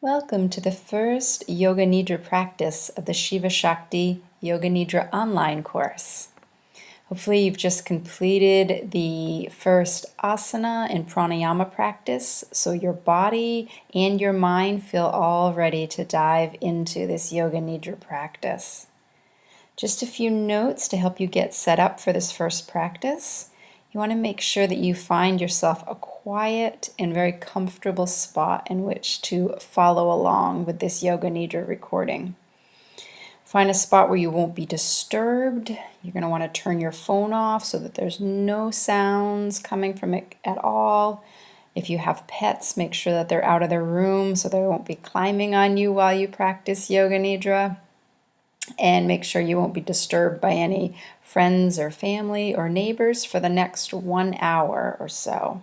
Welcome to the first Yoga Nidra practice of the ShivaShakti Yoga Nidra online course. Hopefully you've just completed the first asana and pranayama practice, so your body and your mind feel all ready to dive into this Yoga Nidra practice. Just a few notes to help you get set up for this first practice. You want to make sure that you find yourself a quiet and very comfortable spot in which to follow along with this Yoga Nidra recording. Find a spot where you won't be disturbed. You're going to want to turn your phone off so that there's no sounds coming from it at all. If you have pets, make sure that they're out of their room so they won't be climbing on you while you practice Yoga Nidra. And make sure you won't be disturbed by any friends or family or neighbors for the next 1 hour or so.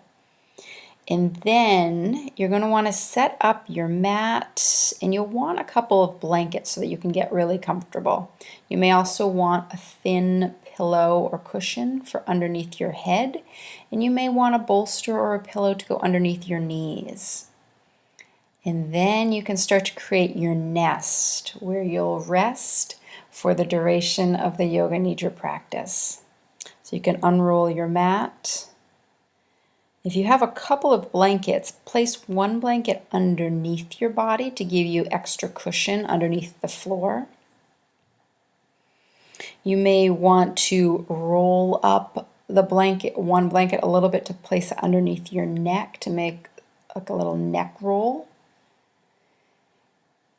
And then you're going to want to set up your mat, and you'll want a couple of blankets so that you can get really comfortable. You may also want a thin pillow or cushion for underneath your head, and you may want a bolster or a pillow to go underneath your knees. And then you can start to create your nest where you'll rest for the duration of the Yoga Nidra practice. So you can unroll your mat. If you have a couple of blankets, place one blanket underneath your body to give you extra cushion underneath the floor. You may want to roll up one blanket a little bit to place it underneath your neck to make like a little neck roll.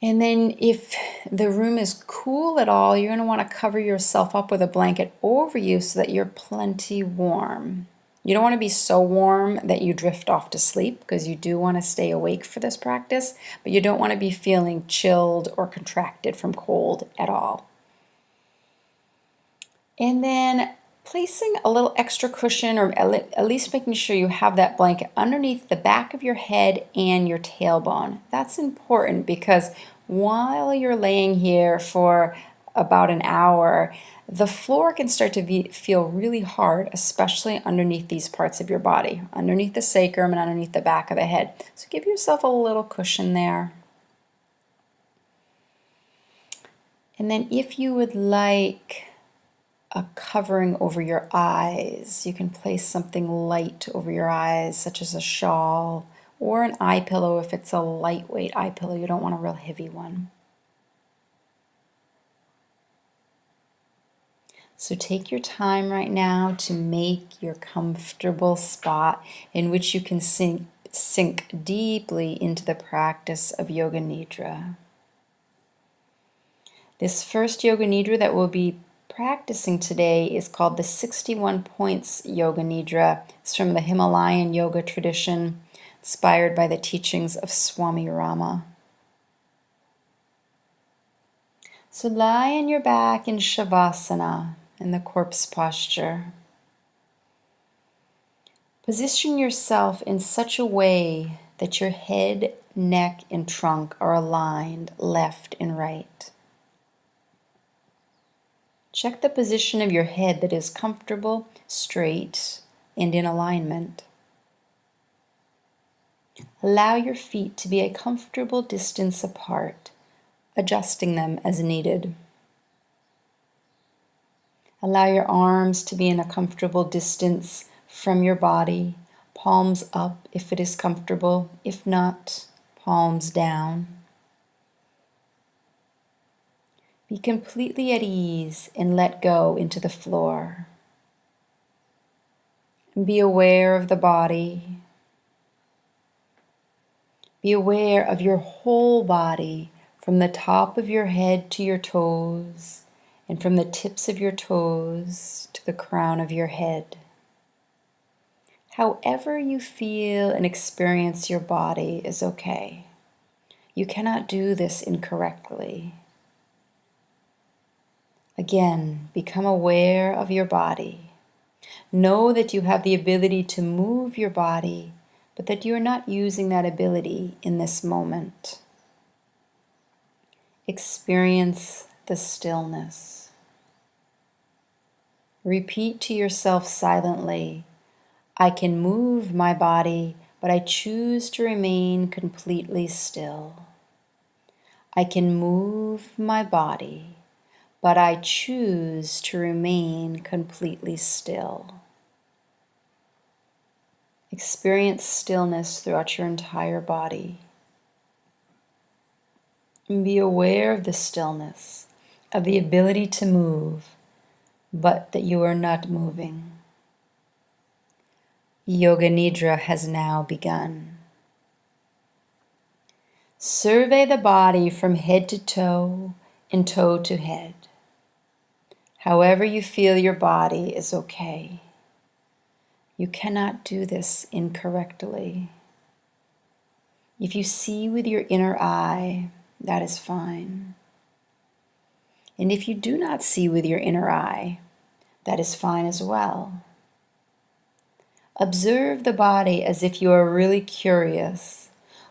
And then if the room is cool at all, you're going to want to cover yourself up with a blanket over you so that you're plenty warm. You don't want to be so warm that you drift off to sleep, because you do want to stay awake for this practice, but you don't want to be feeling chilled or contracted from cold at all. And then placing a little extra cushion, or at least making sure you have that blanket underneath the back of your head and your tailbone. That's important because while you're laying here for about an hour, the floor can start to feel really hard, especially underneath these parts of your body, underneath the sacrum and underneath the back of the head. So give yourself a little cushion there. And then if you would like a covering over your eyes, you can place something light over your eyes, such as a shawl or an eye pillow if it's a lightweight eye pillow. You don't want a real heavy one. So take your time right now to make your comfortable spot in which you can sink deeply into the practice of Yoga Nidra. This first Yoga Nidra that we'll be practicing today is called the 61 Points Yoga Nidra. It's from the Himalayan yoga tradition, inspired by the teachings of Swami Rama. So lie on your back in Shavasana, in the corpse posture. Position yourself in such a way that your head, neck, and trunk are aligned left and right. Check the position of your head that is comfortable, straight, and in alignment. Allow your feet to be a comfortable distance apart, adjusting them as needed. Allow your arms to be in a comfortable distance from your body, palms up if it is comfortable, if not, palms down. Be completely at ease and let go into the floor. Be aware of the body. Be aware of your whole body, from the top of your head to your toes, and from the tips of your toes to the crown of your head. However you feel and experience your body is okay. You cannot do this incorrectly. Again, become aware of your body. Know that you have the ability to move your body, but that you are not using that ability in this moment. Experience the stillness. Repeat to yourself silently, I can move my body, but I choose to remain completely still. I can move my body, but I choose to remain completely still. Experience stillness throughout your entire body. And be aware of the stillness, of the ability to move, but that you are not moving. Yoga Nidra has now begun. Survey the body from head to toe and toe to head. However you feel your body is okay. You cannot do this incorrectly. If you see with your inner eye, that is fine. And if you do not see with your inner eye, that is fine as well. Observe the body as if you are really curious,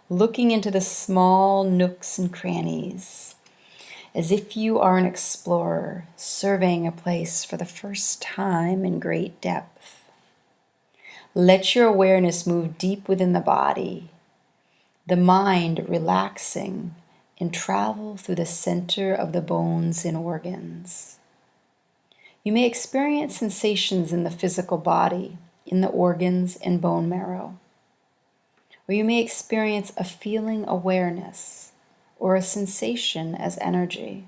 looking into the small nooks and crannies, as if you are an explorer surveying a place for the first time in great depth. Let your awareness move deep within the body, the mind relaxing and travel through the center of the bones and organs. You may experience sensations in the physical body, in the organs and bone marrow. Or you may experience a feeling awareness or a sensation as energy.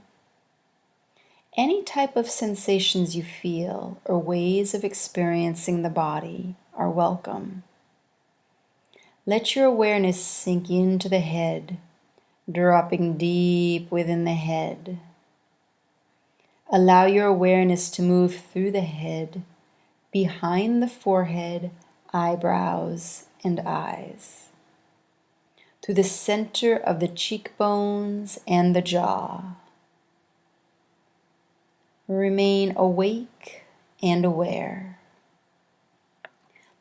Any type of sensations you feel or ways of experiencing the body are welcome. Let your awareness sink into the head, dropping deep within the head. Allow your awareness to move through the head, behind the forehead, eyebrows, and eyes, through the center of the cheekbones and the jaw. Remain awake and aware.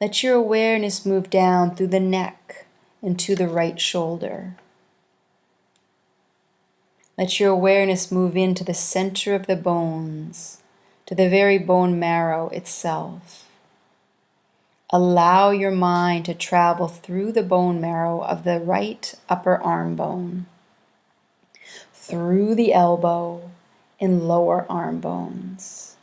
Let your awareness move down through the neck and to the right shoulder. Let your awareness move into the center of the bones, to the very bone marrow itself. Allow your mind to travel through the bone marrow of the right upper arm bone, through the elbow and lower arm bones.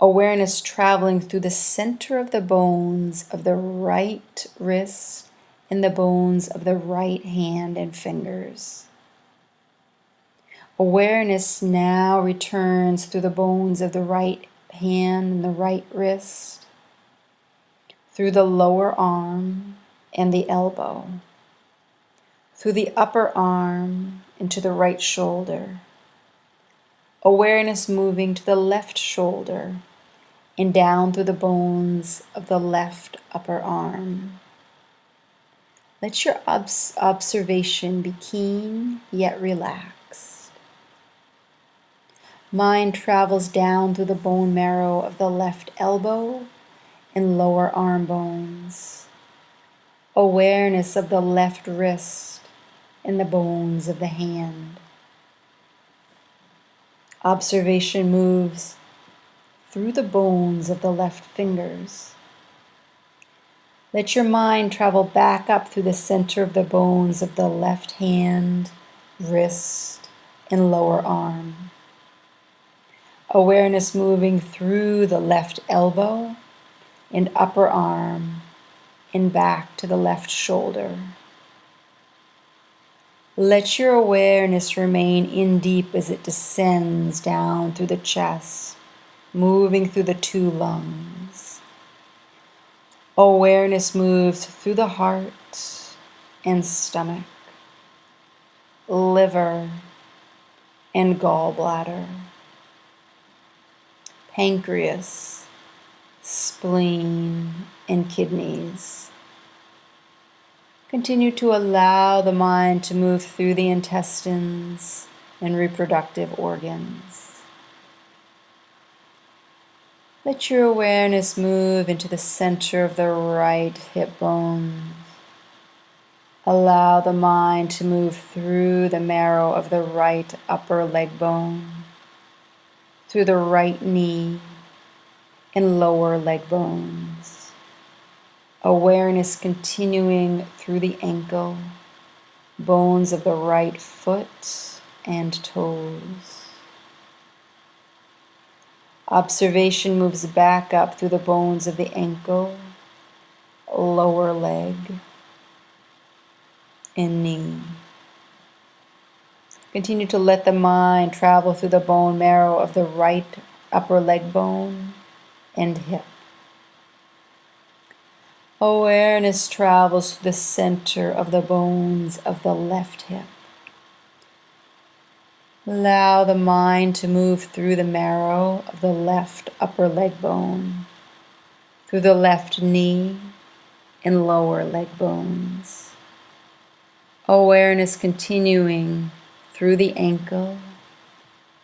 Awareness traveling through the center of the bones of the right wrist and the bones of the right hand and fingers. Awareness now returns through the bones of the right hand and the right wrist, through the lower arm and the elbow, through the upper arm into the right shoulder. Awareness moving to the left shoulder and down through the bones of the left upper arm. Let your observation be keen yet relaxed. Mind travels down through the bone marrow of the left elbow and lower arm bones. Awareness of the left wrist and the bones of the hand. Observation moves through the bones of the left fingers. Let your mind travel back up through the center of the bones of the left hand, wrist, and lower arm. Awareness moving through the left elbow and upper arm and back to the left shoulder. Let your awareness remain in deep as it descends down through the chest, moving through the two lungs. Awareness moves through the heart and stomach, liver and gallbladder, pancreas, spleen, and kidneys. Continue to allow the mind to move through the intestines and reproductive organs. Let your awareness move into the center of the right hip bone. Allow the mind to move through the marrow of the right upper leg bone, through the right knee and lower leg bones. Awareness continuing through the ankle, bones of the right foot and toes. Observation moves back up through the bones of the ankle, lower leg, and knee. Continue to let the mind travel through the bone marrow of the right upper leg bone and hip. Awareness travels through the center of the bones of the left hip. Allow the mind to move through the marrow of the left upper leg bone, through the left knee and lower leg bones. Awareness continuing through the ankle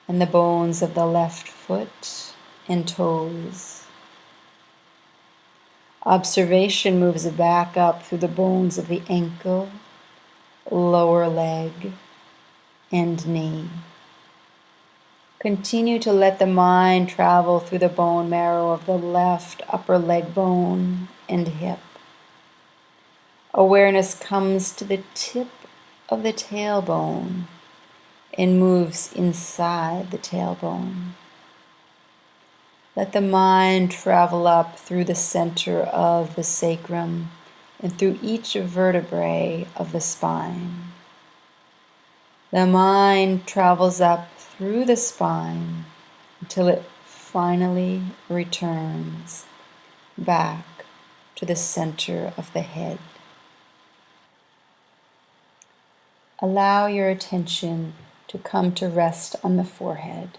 and the bones of the left foot and toes. Observation moves back up through the bones of the ankle, lower leg, and knee. Continue to let the mind travel through the bone marrow of the left upper leg bone and hip. Awareness comes to the tip of the tailbone and moves inside the tailbone. Let the mind travel up through the center of the sacrum and through each vertebrae of the spine. The mind travels up through the spine until it finally returns back to the center of the head. Allow your attention to come to rest on the forehead.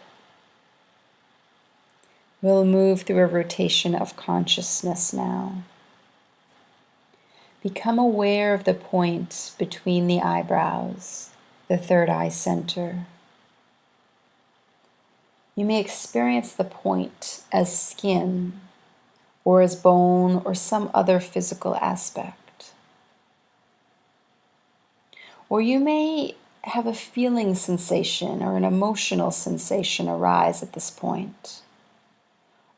We'll move through a rotation of consciousness now. Become aware of the point between the eyebrows, the third eye center. You may experience the point as skin, or as bone, or some other physical aspect. Or you may have a feeling sensation or an emotional sensation arise at this point.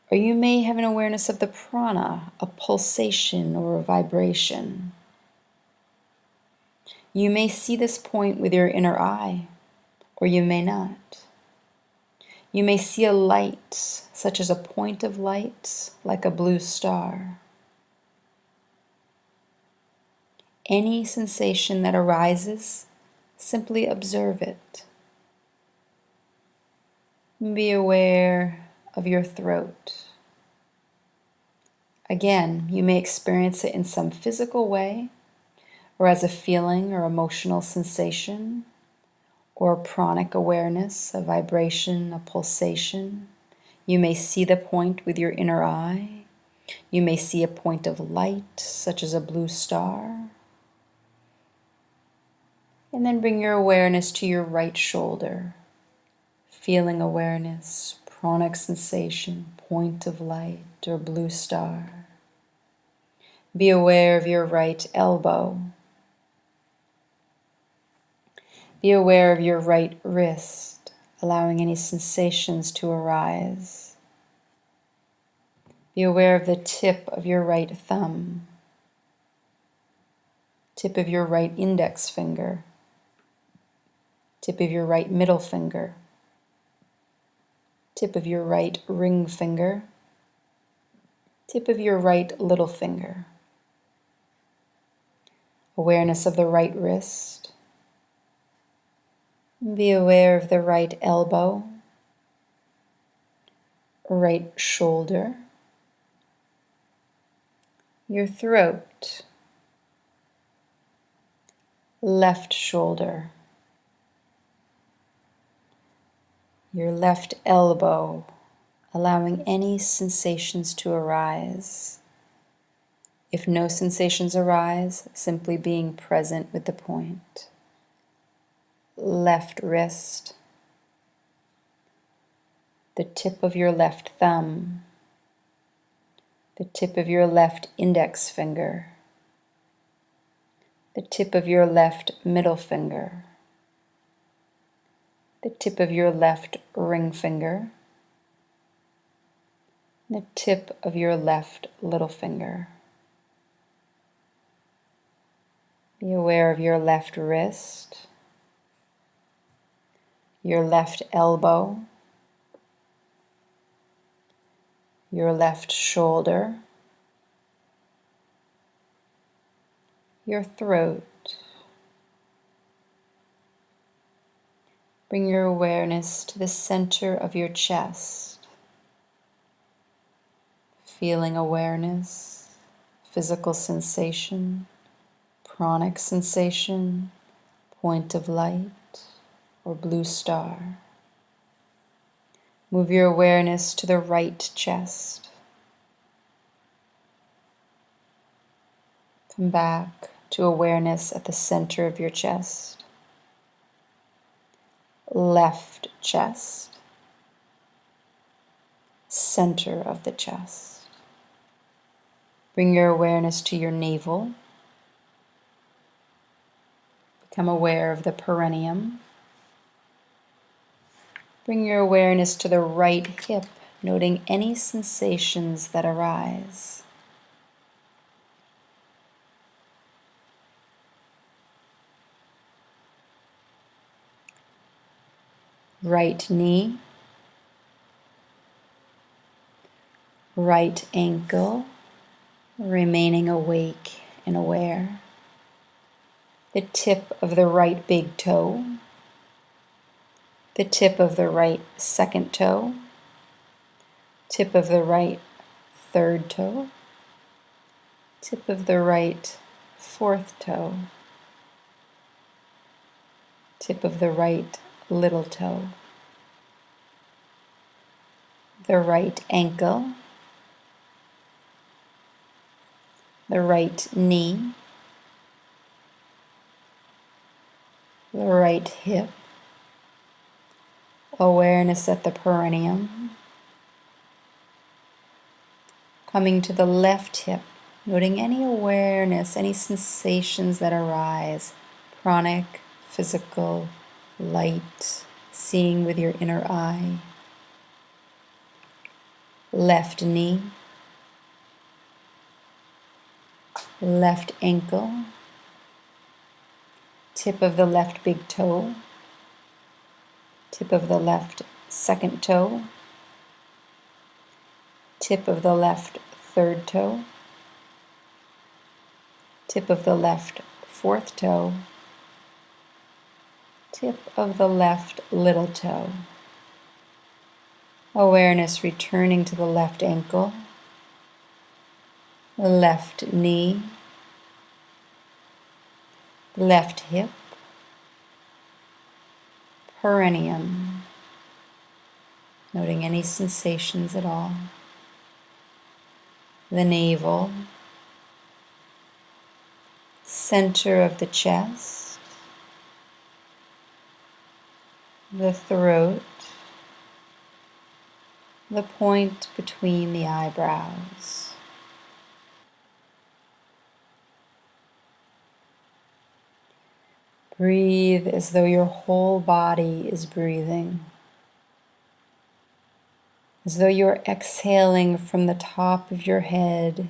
Or you may have an awareness of the prana, a pulsation or a vibration. You may see this point with your inner eye, or you may not. You may see a light, such as a point of light, like a blue star. Any sensation that arises, simply observe it. Be aware of your throat. Again, you may experience it in some physical way, or as a feeling or emotional sensation, or a pranic awareness, a vibration, a pulsation. You may see the point with your inner eye. You may see a point of light, such as a blue star. And then bring your awareness to your right shoulder. Feeling awareness, pranic sensation, point of light, or blue star. Be aware of your right elbow. Be aware of your right wrist, allowing any sensations to arise. Be aware of the tip of your right thumb, tip of your right index finger, tip of your right middle finger, tip of your right ring finger, tip of your right little finger. Awareness of the right wrist. Be aware of the right elbow, right shoulder, your throat, left shoulder, your left elbow, allowing any sensations to arise. If no sensations arise, simply being present with the point. Left wrist, the tip of your left thumb, the tip of your left index finger, the tip of your left middle finger, the tip of your left ring finger, the tip of your left little finger. Be aware of your left wrist, your left elbow, your left shoulder, your throat. Bring your awareness to the center of your chest. Feeling awareness, physical sensation, pranic sensation, point of light, or blue star. Move your awareness to the right chest. Come back to awareness at the center of your chest. Left chest. Center of the chest. Bring your awareness to your navel. Become aware of the perineum. Bring your awareness to the right hip, noting any sensations that arise. Right knee, right ankle, remaining awake and aware. The tip of the right big toe, the tip of the right second toe, tip of the right third toe, tip of the right fourth toe, tip of the right little toe, the right ankle, the right knee, the right hip, awareness at the perineum, coming to the left hip, noting any awareness, any sensations that arise, pranic, physical, light, seeing with your inner eye. Left knee, left ankle, tip of the left big toe, tip of the left second toe, tip of the left third toe, tip of the left fourth toe, tip of the left little toe. Awareness returning to the left ankle, left knee, left hip, perineum, noting any sensations at all, the navel, center of the chest, the throat, the point between the eyebrows. Breathe as though your whole body is breathing, as though you're exhaling from the top of your head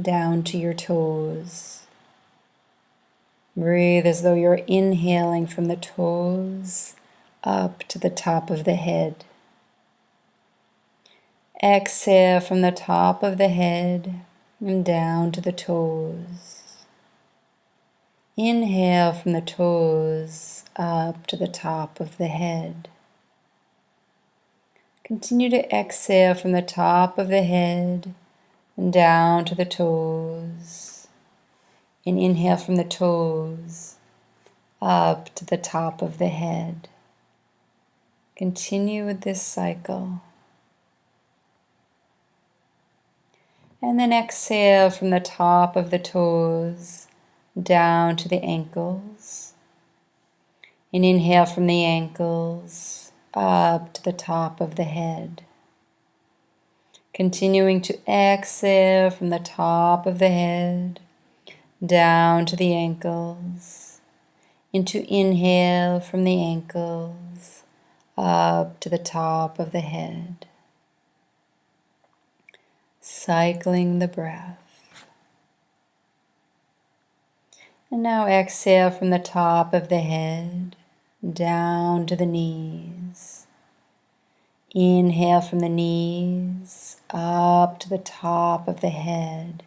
down to your toes. Breathe as though you're inhaling from the toes up to the top of the head. Exhale from the top of the head and down to the toes. Inhale from the toes up to the top of the head. Continue to exhale from the top of the head and down to the toes. And inhale from the toes up to the top of the head. Continue with this cycle. And then exhale from the top of the toes down to the ankles. And inhale from the ankles up to the top of the head. Continuing to exhale from the top of the head down to the ankles. Into inhale from the ankles up to the top of the head. Cycling the breath. And now exhale from the top of the head down to the knees. Inhale from the knees up to the top of the head.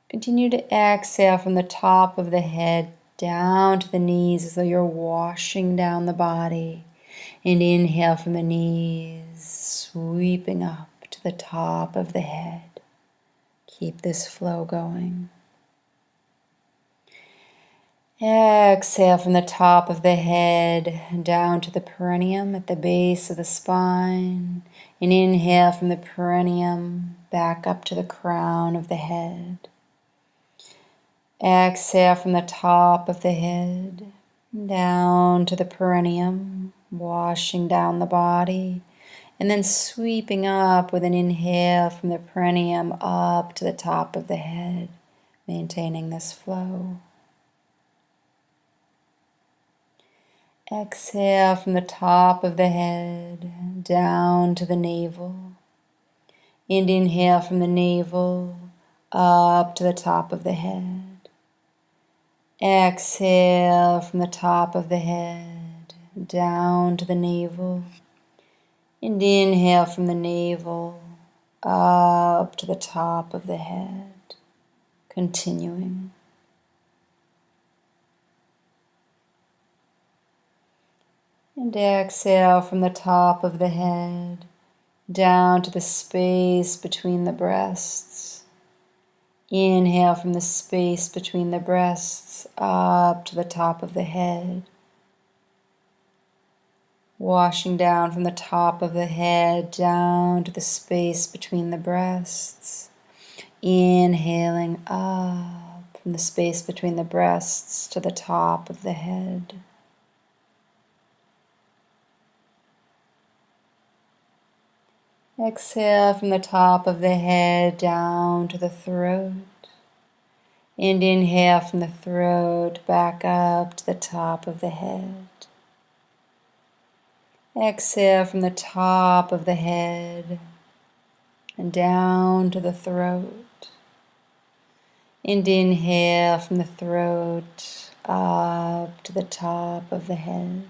Continue to exhale from the top of the head down to the knees as though you're washing down the body. And inhale from the knees, sweeping up to the top of the head. Keep this flow going. Exhale from the top of the head down to the perineum at the base of the spine. And inhale from the perineum back up to the crown of the head. Exhale from the top of the head down to the perineum, washing down the body. And then sweeping up with an inhale from the perineum up to the top of the head, maintaining this flow. Exhale from the top of the head down to the navel. And inhale from the navel up to the top of the head. Exhale from the top of the head down to the navel. And inhale from the navel up to the top of the head. Continuing. And exhale from the top of the head down to the space between the breasts. Inhale from the space between the breasts up to the top of the head. Washing down from the top of the head down to the space between the breasts. Inhaling up from the space between the breasts to the top of the head. Exhale from the top of the head down to the throat. And inhale from the throat back up to the top of the head. Exhale from the top of the head and down to the throat. And inhale from the throat up to the top of the head.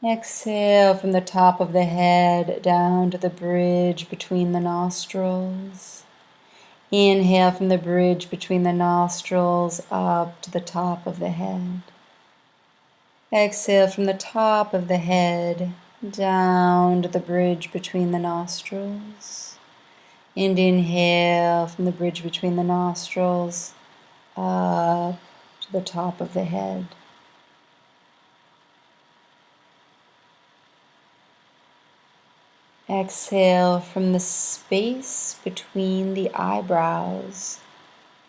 Exhale from the top of the head down to the bridge between the nostrils. Inhale from the bridge between the nostrils up to the top of the head. Exhale from the top of the head down to the bridge between the nostrils. And inhale from the bridge between the nostrils up to the top of the head. Exhale from the space between the eyebrows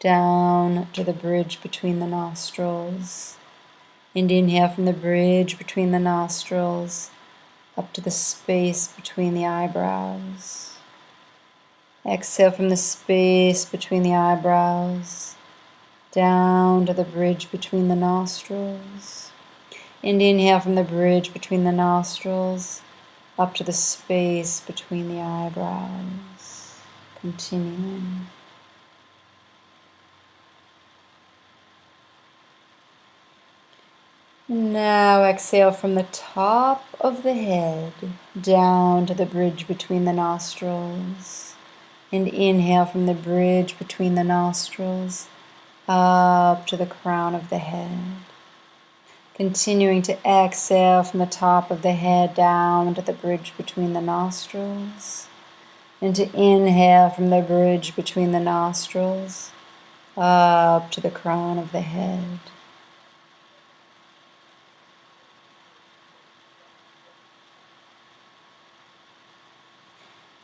down to the bridge between the nostrils. And inhale from the bridge between the nostrils up to the space between the eyebrows. Exhale from the space between the eyebrows down to the bridge between the nostrils. And inhale from the bridge between the nostrils up to the space between the eyebrows. Continuing. And now exhale from the top of the head down to the bridge between the nostrils. And inhale from the bridge between the nostrils up to the crown of the head. Continuing to exhale from the top of the head down to the bridge between the nostrils. And to inhale from the bridge between the nostrils up to the crown of the head.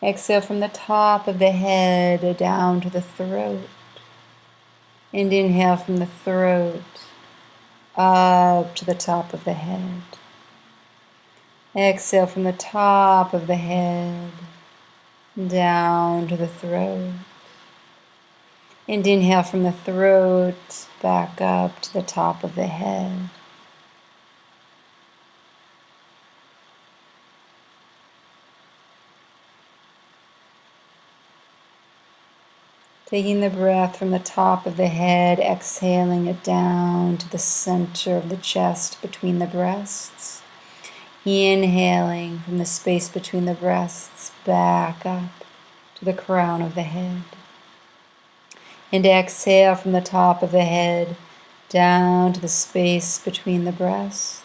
Exhale from the top of the head down to the throat. And inhale from the throat up to the top of the head. Exhale from the top of the head down to the throat. And inhale from the throat back up to the top of the head. Taking the breath from the top of the head, exhaling it down to the center of the chest between the breasts. Inhaling from the space between the breasts back up to the crown of the head. And exhale from the top of the head down to the space between the breasts.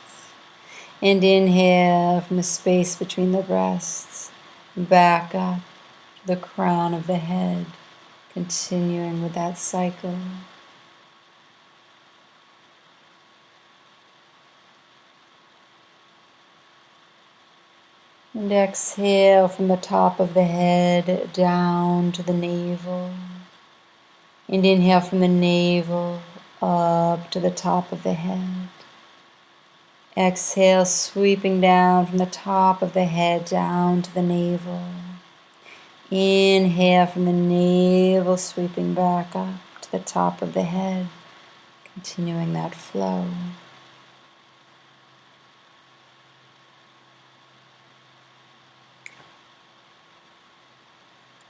And inhale from the space between the breasts back up to the crown of the head. Continuing with that cycle. And exhale from the top of the head down to the navel. And inhale from the navel up to the top of the head. Exhale, sweeping down from the top of the head down to the navel. Inhale from the navel, sweeping back up to the top of the head, continuing that flow.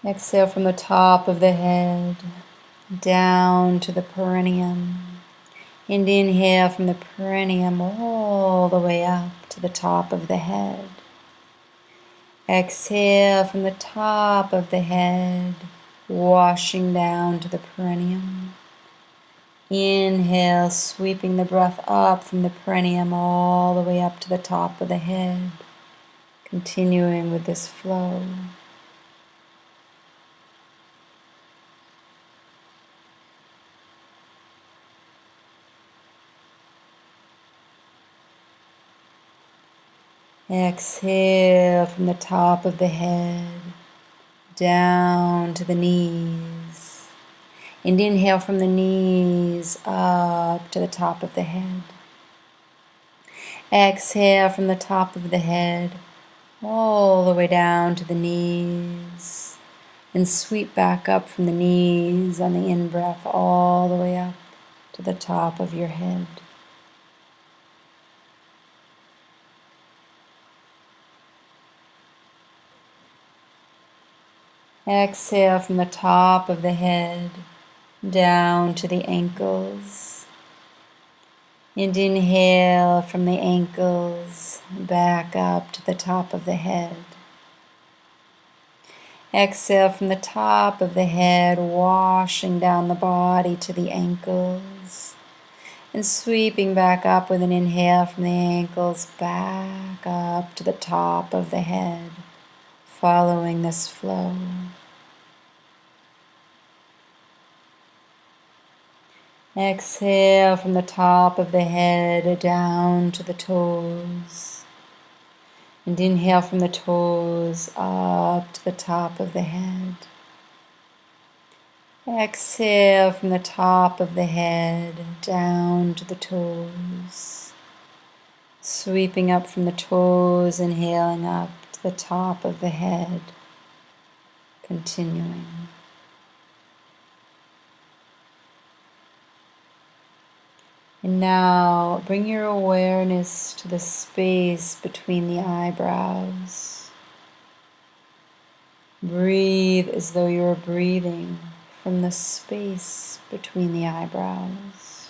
Exhale from the top of the head down to the perineum. And inhale from the perineum all the way up to the top of the head. Exhale from the top of the head, washing down to the perineum. Inhale, sweeping the breath up from the perineum all the way up to the top of the head, continuing with this flow. Exhale from the top of the head down to the knees. And inhale from the knees up to the top of the head. Exhale from the top of the head all the way down to the knees. And sweep back up from the knees on the in-breath all the way up to the top of your head. Exhale from the top of the head down to the ankles. And inhale from the ankles back up to the top of the head. Exhale from the top of the head, washing down the body to the ankles. And sweeping back up with an inhale from the ankles back up to the top of the head, following this flow. Exhale from the top of the head down to the toes. And inhale from the toes up to the top of the head. Exhale from the top of the head down to the toes. Sweeping up from the toes, inhaling up to the top of the head. Continuing. And now bring your awareness to the space between the eyebrows. Breathe as though you are breathing from the space between the eyebrows.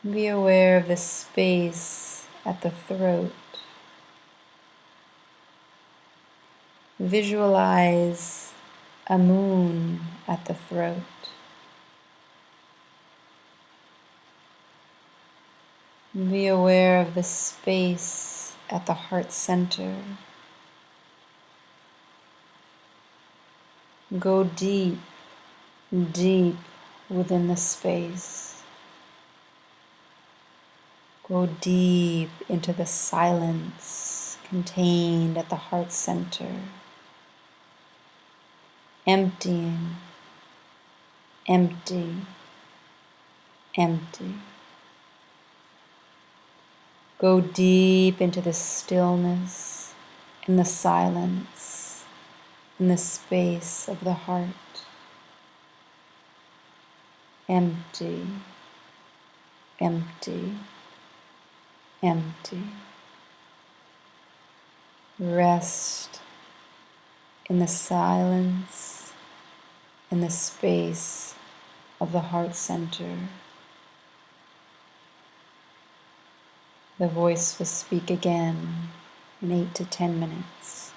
Be aware of the space at the throat. Visualize a moon at the throat. Be aware of the space at the heart center. Go deep, deep within the space. Go deep into the silence contained at the heart center. Emptying, empty, empty. Go deep into the stillness and the silence in the space of the heart. Empty, empty, empty. Rest in the silence, in the space of the heart center. The voice will speak again in 8 to 10 minutes.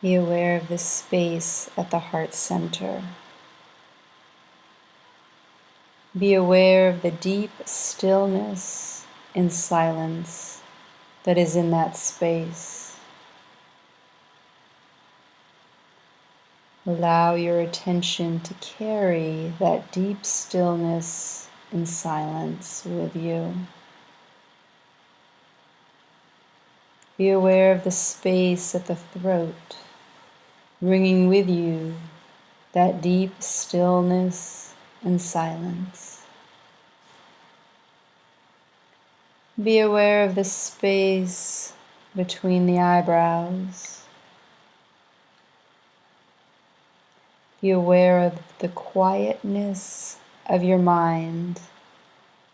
Be aware of this space at the heart center. Be aware of the deep stillness and silence that is in that space. Allow your attention to carry that deep stillness and silence with you. Be aware of the space at the throat, bringing with you that deep stillness and silence. Be aware of the space between the eyebrows. Be aware of the quietness of your mind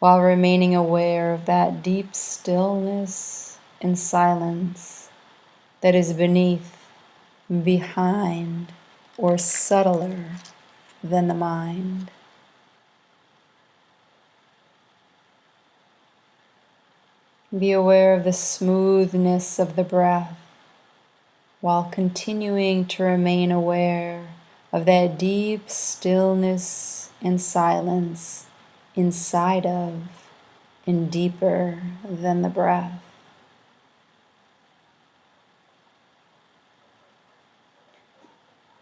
while remaining aware of that deep stillness and silence that is beneath, behind, or subtler than the mind. Be aware of the smoothness of the breath while continuing to remain aware of that deep stillness and silence inside of and deeper than the breath.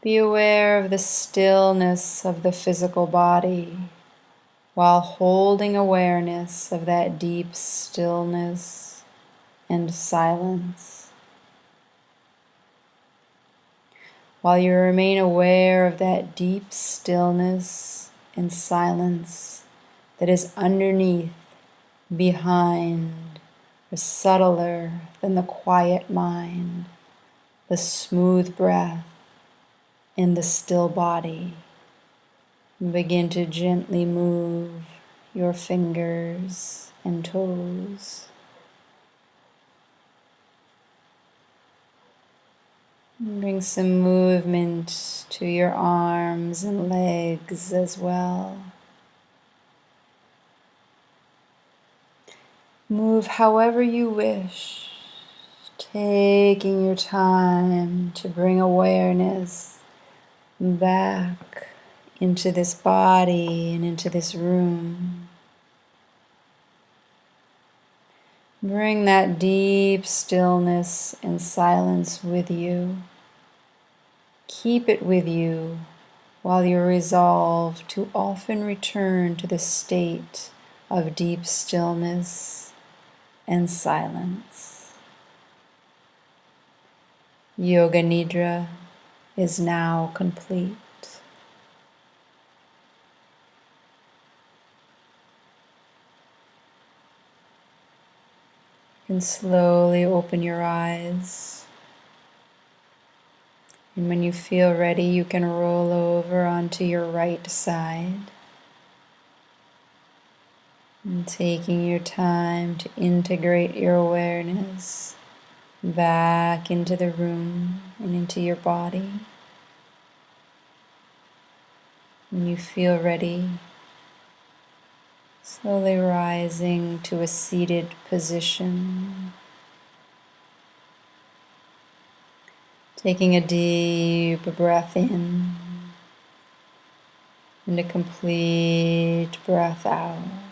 Be aware of the stillness of the physical body while holding awareness of that deep stillness and silence. While you remain aware of that deep stillness and silence that is underneath, behind, or subtler than the quiet mind, the smooth breath, and the still body. Begin to gently move your fingers and toes. Bring some movement to your arms and legs as well. Move however you wish, taking your time to bring awareness back into this body and into this room. Bring that deep stillness and silence with you. Keep it with you while you resolve to often return to the state of deep stillness and silence. Yoga Nidra is now complete. You can slowly open your eyes. And when you feel ready, you can roll over onto your right side. And taking your time to integrate your awareness back into the room and into your body. When you feel ready, slowly rising to a seated position. Taking a deep breath in and a complete breath out.